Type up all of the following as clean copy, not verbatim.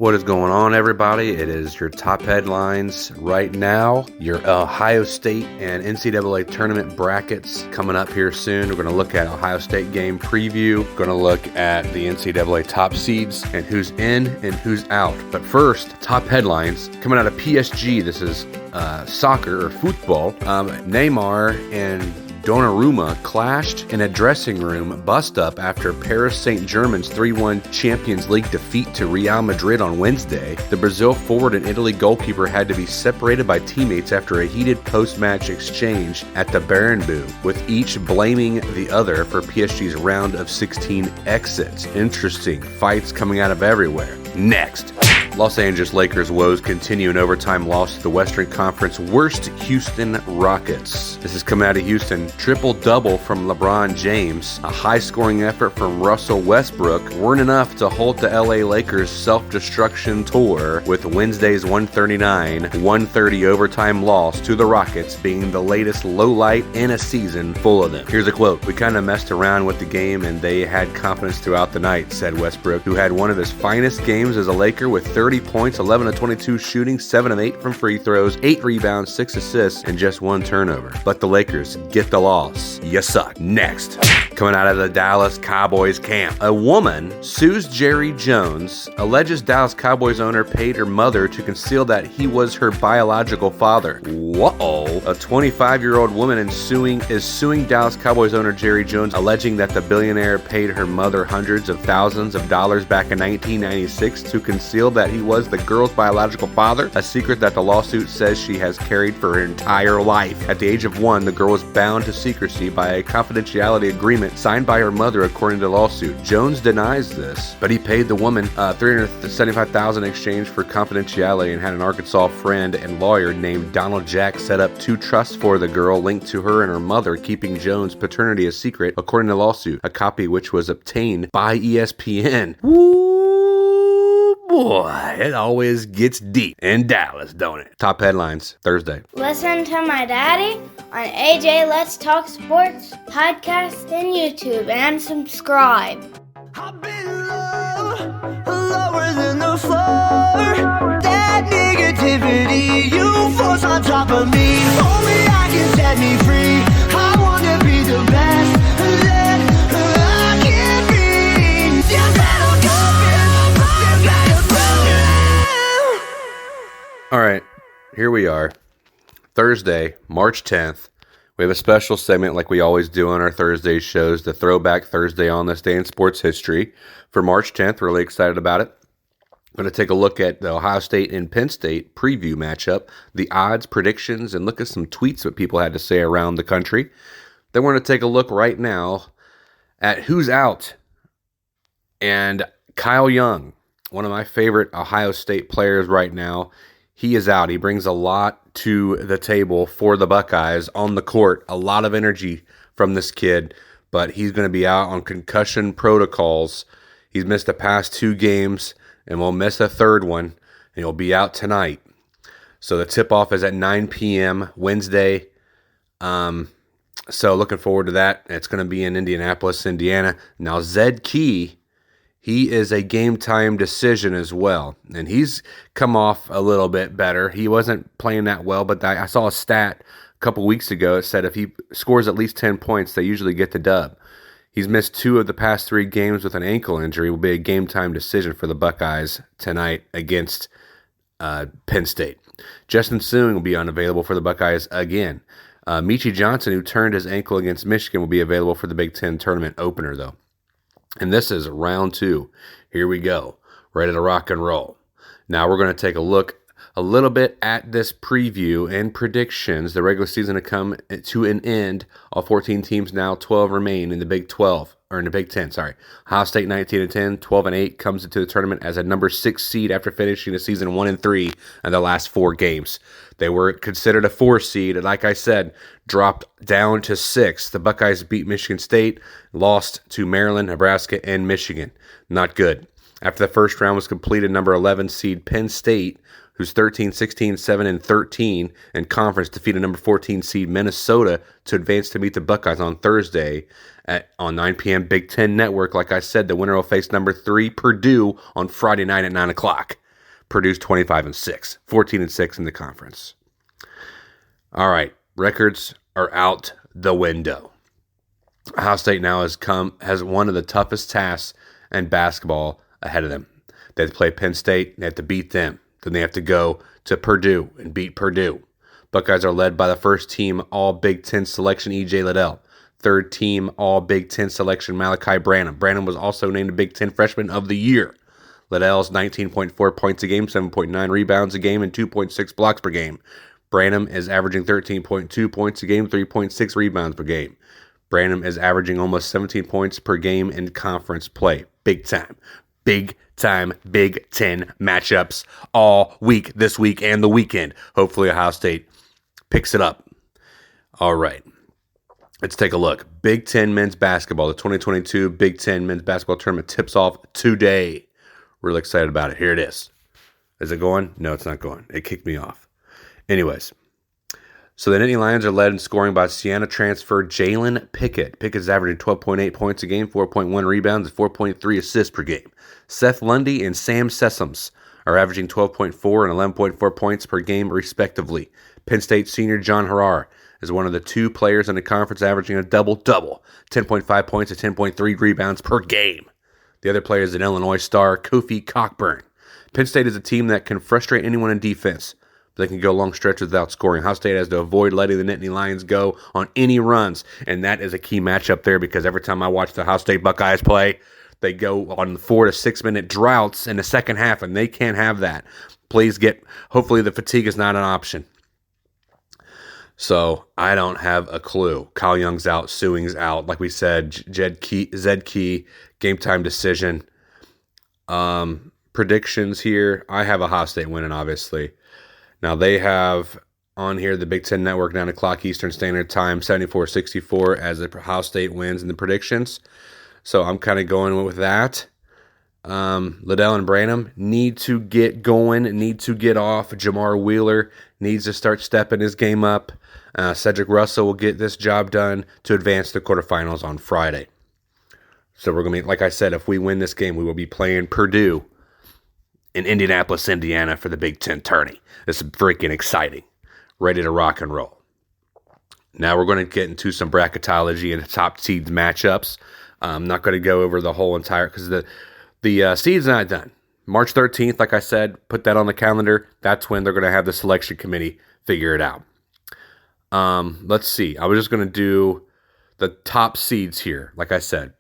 What is going on, everybody? It is your top headlines right now. Your Ohio State and NCAA tournament brackets coming up here soon. We're going to look at Ohio State game preview. We're going to look at the NCAA top seeds and who's in and who's out. But first, top headlines coming out of PSG. This is soccer or football. Neymar and Donnarumma clashed in a dressing room bust-up after Paris Saint-Germain's 3-1 Champions League defeat to Real Madrid on Wednesday. The Brazil forward and Italy goalkeeper had to be separated by teammates after a heated post-match exchange at the Bernabeu, with each blaming the other for PSG's round of 16 exits. Interesting. Fights coming out of everywhere. Next. Los Angeles Lakers woes continue in overtime loss to the Western Conference worst Houston Rockets. This is coming out of Houston. Triple-double from LeBron James, a high-scoring effort from Russell Westbrook weren't enough to halt the LA Lakers' self-destruction tour, with Wednesday's 139-130 overtime loss to the Rockets being the latest lowlight in a season full of them. Here's a quote. "We kind of messed around with the game and they had confidence throughout the night," said Westbrook, who had one of his finest games as a Laker with 30 points, 11 of 22 shooting, 7 of 8 from free throws, 8 rebounds, 6 assists, and just 1 turnover. But the Lakers get the loss. You suck. Next. Coming out of the Dallas Cowboys camp. A woman sues Jerry Jones, alleges Dallas Cowboys owner paid her mother to conceal that he was her biological father. Whoa. A 25-year-old woman is suing Dallas Cowboys owner Jerry Jones, alleging that the billionaire paid her mother hundreds of thousands of dollars back in 1996 to conceal that he was the girl's biological father, a secret that the lawsuit says she has carried for her entire life. At the age of 1, the girl was bound to secrecy by a confidentiality agreement signed by her mother, according to the lawsuit. Jones denies this, but he paid the woman $375,000 in exchange for confidentiality and had an Arkansas friend and lawyer named Donald Jack set up 2 trusts for the girl linked to her and her mother, keeping Jones' paternity a secret, according to the lawsuit, a copy which was obtained by ESPN. Woo, boy, it always gets deep in Dallas, don't it? Top headlines, Thursday. Listen to my daddy on AJ Let's Talk Sports podcast and YouTube, and subscribe. I've been lower than the floor. That negativity you force on top of me. Only I can set me free. I wanna be the best that I can be. Just let All right, here we are. Thursday, March 10th. We have a special segment like we always do on our Thursday shows, the Throwback Thursday on this day in sports history for March 10th. Really excited about it. I'm going to take a look at the Ohio State and Penn State preview matchup, the odds, predictions, and look at some tweets that people had to say around the country. Then we're going to take a look right now at who's out. And Kyle Young, one of my favorite Ohio State players right now, he is out. He brings a lot to the table for the Buckeyes on the court. A lot of energy from this kid, but he's going to be out on concussion protocols. He's missed the past 2 games and will miss a third one, and he'll be out tonight. So the tip-off is at 9 p.m. Wednesday. So looking forward to that. It's going to be in Indianapolis, Indiana. Now, Zed Key, he is a game-time decision as well, and he's come off a little bit better. He wasn't playing that well, but I saw a stat a couple weeks ago. It said if he scores at least 10 points, they usually get the dub. He's missed 2 of the past 3 games with an ankle injury. It will be a game-time decision for the Buckeyes tonight against Penn State. Justin Sewing will be unavailable for the Buckeyes again. Michi Johnson, who turned his ankle against Michigan, will be available for the Big Ten tournament opener, though. And this is round 2. Here we go. Ready to rock and roll. Now we're going to take a look a little bit at this preview and predictions. The regular season to come to an end. All 14 teams now, 12 remain in the Big 12, or in the Big 10, sorry. Ohio State 19-10, 12-8 comes into the tournament as a number 6 seed after finishing the season 1-3 in the last 4 games. They were considered a 4 seed, and like I said, dropped down to 6. The Buckeyes beat Michigan State, lost to Maryland, Nebraska, and Michigan. Not good. After the first round was completed, number 11 seed Penn State, who's 13-16, 7-13 in conference, defeated number 14 seed Minnesota to advance to meet the Buckeyes on Thursday on 9 p.m. Big Ten Network. Like I said, the winner will face number 3 Purdue on Friday night at 9 o'clock. Purdue's 25-6, 14-6 in the conference. All right, records are out the window. Ohio State now has one of the toughest tasks in basketball ahead of them. They have to play Penn State. They have to beat them. Then they have to go to Purdue and beat Purdue. Buckeyes are led by the first team All Big Ten selection E.J. Liddell. Third team All Big Ten selection Malachi Branham. Branham was also named a Big Ten Freshman of the Year. Liddell's 19.4 points a game, 7.9 rebounds a game, and 2.6 blocks per game. Branham is averaging 13.2 points a game, 3.6 rebounds per game. Branham is averaging almost 17 points per game in conference play. Big time. Big time Big Ten matchups all week, this week, and the weekend. Hopefully Ohio State picks it up. All right. Let's take a look. Big Ten men's basketball. The 2022 Big Ten men's basketball tournament tips off today. Really excited about it. Here it is. Is it going? No, it's not going. It kicked me off. Anyways. So the Nittany Lions are led in scoring by Siena transfer Jalen Pickett. Pickett is averaging 12.8 points a game, 4.1 rebounds, and 4.3 assists per game. Seth Lundy and Sam Sessoms are averaging 12.4 and 11.4 points per game, respectively. Penn State senior John Harrar is one of the two players in the conference averaging a double-double, 10.5 points and 10.3 rebounds per game. The other player is an Illinois star, Kofi Cockburn. Penn State is a team that can frustrate anyone in defense. They can go long stretches without scoring. Ohio State has to avoid letting the Nittany Lions go on any runs, and that is a key matchup there because every time I watch the Ohio State Buckeyes play, they go on 4 to 6 minute droughts in the second half, and they can't have that. Hopefully the fatigue is not an option. So I don't have a clue. Kyle Young's out, Sewing's out. Like we said, Zed Key, game time decision. Predictions here. I have Ohio State winning, obviously. Now, they have on here the Big Ten Network, 9 o'clock Eastern Standard Time, 74-64 as the Ohio State wins in the predictions. So I'm kind of going with that. Liddell and Branham need to get going, need to get off. Jamar Wheeler needs to start stepping his game up. Cedric Russell will get this job done to advance to quarterfinals on Friday. So we're going to be, like I said, if we win this game, we will be playing Purdue in Indianapolis, Indiana for the Big Ten tourney. This is freaking exciting. Ready to rock and roll. Now we're going to get into some bracketology and the top seeds matchups. I'm not going to go over the whole entire, because the seed's not done. March 13th, like I said, put that on the calendar. That's when they're going to have the selection committee figure it out. Let's see. I was just going to do the top seeds here, like I said.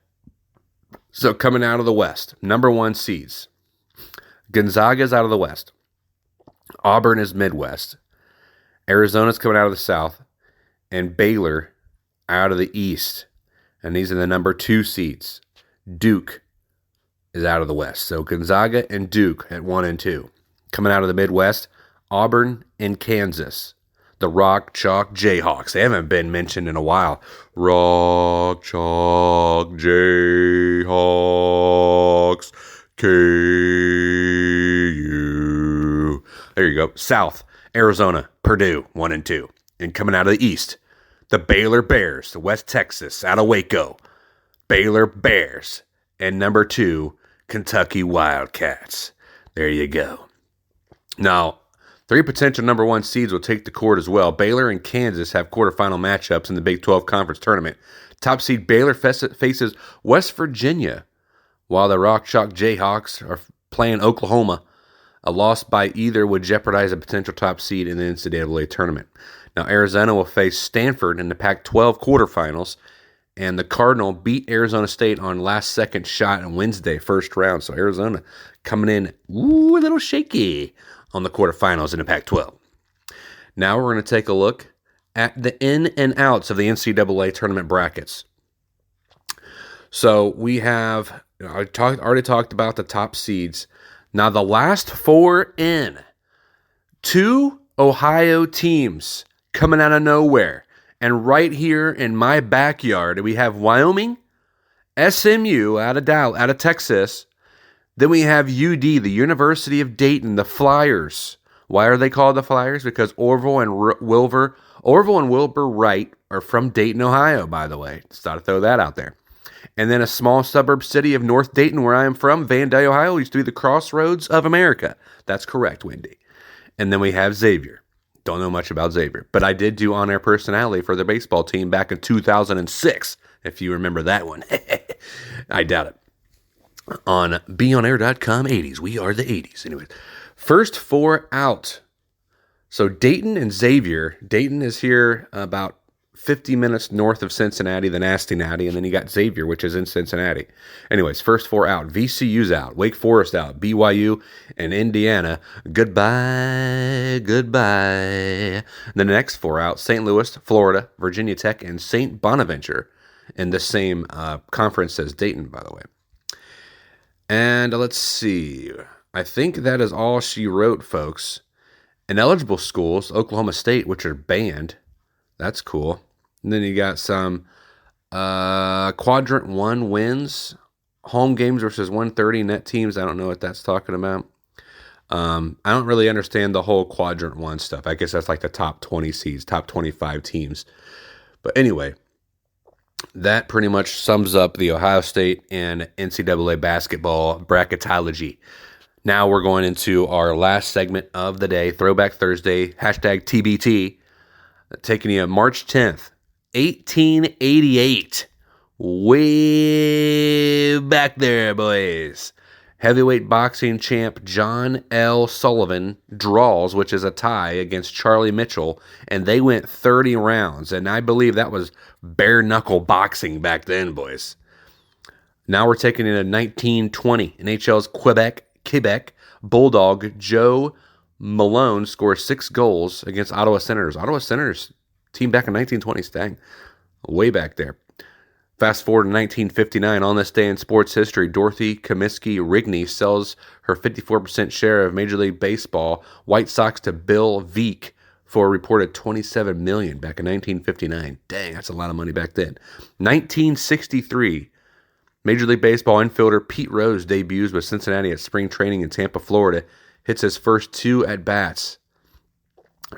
So coming out of the West, number 1 seeds. Gonzaga's out of the West. Auburn is Midwest. Arizona's coming out of the South. And Baylor out of the East. And these are the number 2 seeds. Duke is out of the West. So Gonzaga and Duke at 1 and 2. Coming out of the Midwest, Auburn and Kansas. The Rock Chalk Jayhawks. They haven't been mentioned in a while. Rock Chalk Jayhawks. KU. There you go. South, Arizona, Purdue, 1 and 2. And coming out of the East, the Baylor Bears, the West Texas, out of Waco. Baylor Bears. And number 2, Kentucky Wildcats. There you go. Now, 3 potential number 1 seeds will take the court as well. Baylor and Kansas have quarterfinal matchups in the Big 12 Conference Tournament. Top seed Baylor faces West Virginia, while the Rock Chalk Jayhawks are playing Oklahoma. A loss by either would jeopardize a potential top seed in the NCAA tournament. Now, Arizona will face Stanford in the Pac-12 quarterfinals, and the Cardinal beat Arizona State on last-second shot on Wednesday, first round. So Arizona coming in a little shaky on the quarterfinals in the Pac-12. Now we're going to take a look at the in and outs of the NCAA tournament brackets. So we have, I already talked about the top seeds. Now the last 4 in, 2 Ohio teams coming out of nowhere. And right here in my backyard, we have Wyoming, SMU out of Texas. Then we have UD, the University of Dayton, the Flyers. Why are they called the Flyers? Because Orville and Wilbur Wright are from Dayton, Ohio, by the way. Just thought I'd throw that out there. And then a small suburb city of North Dayton, where I am from, Vandalia, Ohio, used to be the crossroads of America. That's correct, Wendy. And then we have Xavier. Don't know much about Xavier, but I did do on-air personality for the baseball team back in 2006, if you remember that one. I doubt it. On beonair.com 80s. We are the 80s. Anyways, first four out. So Dayton and Xavier. Dayton is here about 50 minutes north of Cincinnati, the Nasty Natty, and then you got Xavier, which is in Cincinnati. Anyways, first four out. VCU's out. Wake Forest out. BYU and Indiana. Goodbye. The next four out. St. Louis, Florida, Virginia Tech, and St. Bonaventure in the same conference as Dayton, by the way. And let's see. I think that is all she wrote, folks. Ineligible schools, Oklahoma State, which are banned. That's cool. And then you got some quadrant 1 wins, home games versus 130 net teams. I don't know what that's talking about. I don't really understand the whole quadrant 1 stuff. I guess that's like the top 20 seeds, top 25 teams. But anyway, that pretty much sums up the Ohio State and NCAA basketball bracketology. Now we're going into our last segment of the day, Throwback Thursday, hashtag TBT. Taking you March 10th, 1888. Way back there, boys. Heavyweight boxing champ John L. Sullivan draws, which is a tie, against Charlie Mitchell, and they went 30 rounds. And I believe that was bare-knuckle boxing back then, boys. Now we're taking it to 1920. NHL's Quebec Bulldog Joe Malone scores 6 goals against Ottawa Senators. Ottawa Senators, team back in 1920s, dang, way back there. Fast forward to 1959, on this day in sports history, Dorothy Comiskey Rigney sells her 54% share of Major League Baseball White Sox to Bill Veeck for a reported $27 million back in 1959. Dang, that's a lot of money back then. 1963, Major League Baseball infielder Pete Rose debuts with Cincinnati at spring training in Tampa, Florida. Hits his first 2 at-bats.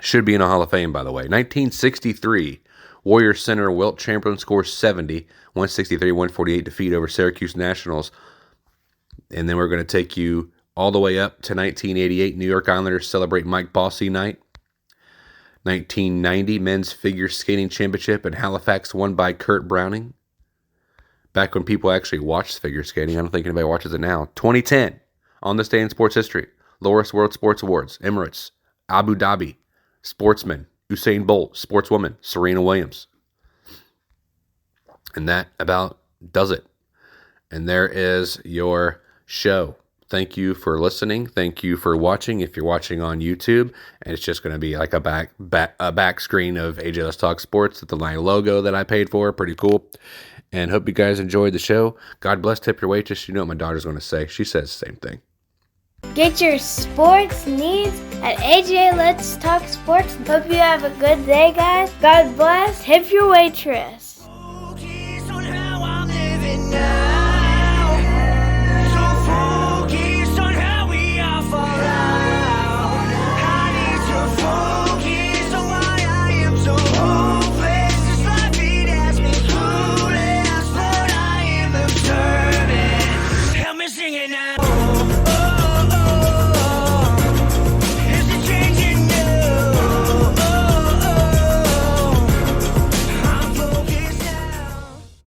Should be in a Hall of Fame, by the way. 1963, Warriors center Wilt Chamberlain scores 70, 163-148 defeat over Syracuse Nationals. And then we're going to take you all the way up to 1988. New York Islanders celebrate Mike Bossy Night. 1990, men's figure skating championship in Halifax won by Kurt Browning. Back when people actually watched figure skating. I don't think anybody watches it now. 2010, on this day in sports history, Loris World Sports Awards, Emirates, Abu Dhabi, sportsman, Usain Bolt, sportswoman, Serena Williams. And that about does it. And there is your show. Thank you for listening. Thank you for watching. If you're watching on YouTube, and it's just going to be like a back screen of AJ Let's Talk Sports with the line logo that I paid for. Pretty cool. And hope you guys enjoyed the show. God bless, tip your waitress. You know what my daughter's going to say. She says the same thing. Get your sports needs at AJ Let's Talk Sports. Hope you have a good day, guys. God bless. Tip your waitress.